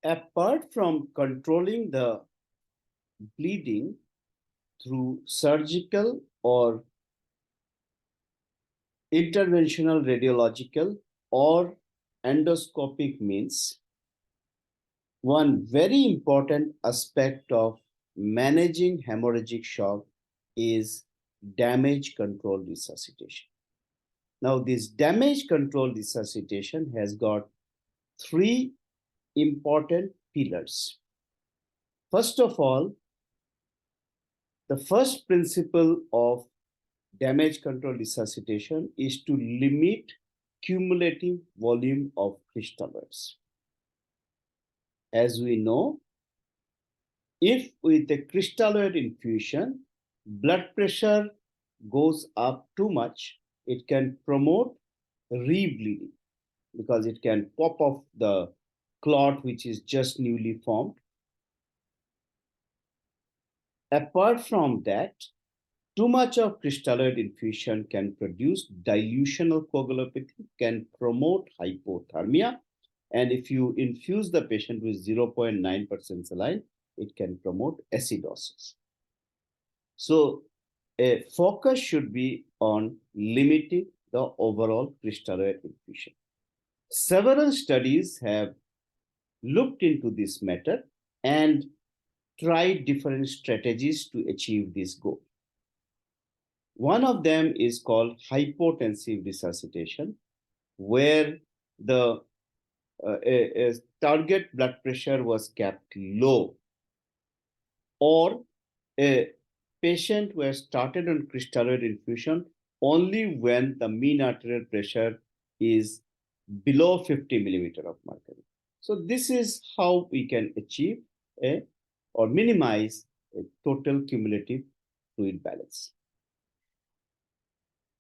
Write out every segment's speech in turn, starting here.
Apart from controlling the bleeding through surgical or interventional radiological or endoscopic means, one very important aspect of managing hemorrhagic shock is damage control resuscitation. Now, this damage control resuscitation has got three important pillars. First of all, the first principle of damage control resuscitation is to limit cumulative volume of crystalloids. As we know, if with a crystalloid infusion, blood pressure goes up too much, it can promote rebleeding because it can pop off the clot which is just newly formed. Apart from that, too much of crystalloid infusion can produce dilutional coagulopathy, can promote hypothermia, and if you infuse the patient with 0.9% saline, it can promote acidosis. So a focus should be on limiting the overall crystalloid infusion. Several studies have looked into this matter and tried different strategies to achieve this goal. One of them is called hypotensive resuscitation, where the a target blood pressure was kept low, or a patient was started on crystalloid infusion only when the mean arterial pressure is below 50 millimeter of mercury. So this is how we can achieve a or minimize a total cumulative fluid balance.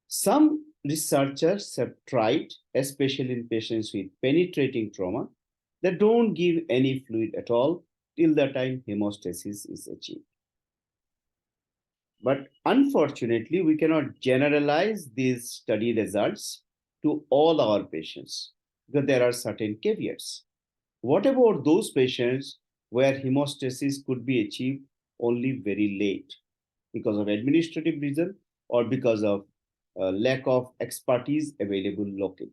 Some researchers have tried, especially in patients with penetrating trauma, that don't give any fluid at all till the time hemostasis is achieved. But unfortunately, we cannot generalize these study results to all our patients because there are certain caveats. What about those patients where hemostasis could be achieved only very late because of administrative reason or because of lack of expertise available locally?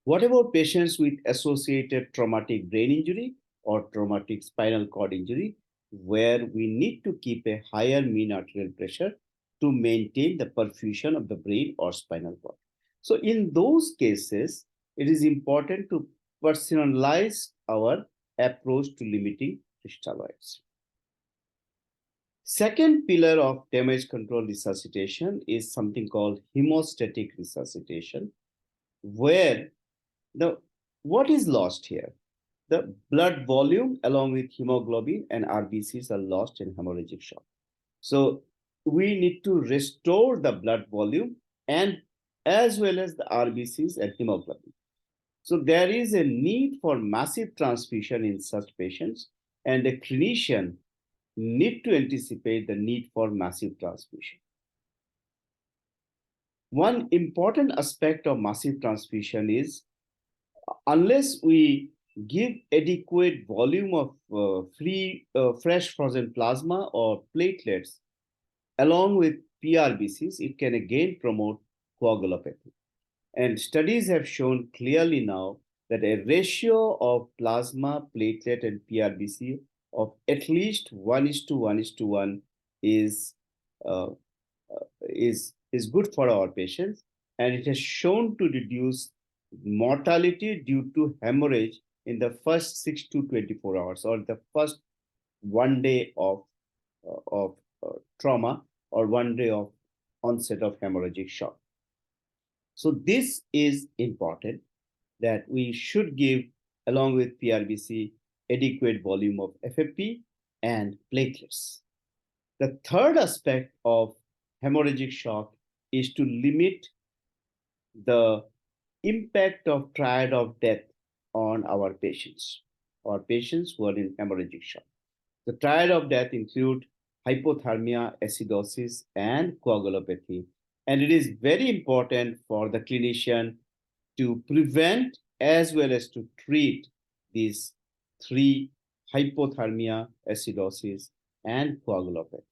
What about patients with associated traumatic brain injury or traumatic spinal cord injury, where we need to keep a higher mean arterial pressure to maintain the perfusion of the brain or spinal cord? So in those cases, it is important to personalize our approach to limiting crystalloids. Second pillar of damage control resuscitation is something called hemostatic resuscitation, where what is lost here? The blood volume along with hemoglobin and RBCs are lost in hemorrhagic shock. So we need to restore the blood volume and as well as the RBCs and hemoglobin. So there is a need for massive transfusion in such patients, and a clinician need to anticipate the need for massive transfusion. One important aspect of massive transfusion is unless we give adequate volume of fresh frozen plasma or platelets along with PRBCs, it can again promote coagulopathy. And studies have shown clearly now that a ratio of plasma, platelet, and PRBC of at least 1:1:1 is good for our patients, and it has shown to reduce mortality due to hemorrhage in the first 6 to 24 hours or the first 1 day of trauma or 1 day of onset of hemorrhagic shock. So this is important that we should give, along with PRBC, adequate volume of FFP and platelets. The third aspect of hemorrhagic shock is to limit the impact of triad of death on our patients who are in hemorrhagic shock. The triad of death include hypothermia, acidosis, and coagulopathy. And it is very important for the clinician to prevent as well as to treat these 3 hypothermia, acidosis, and coagulopathy.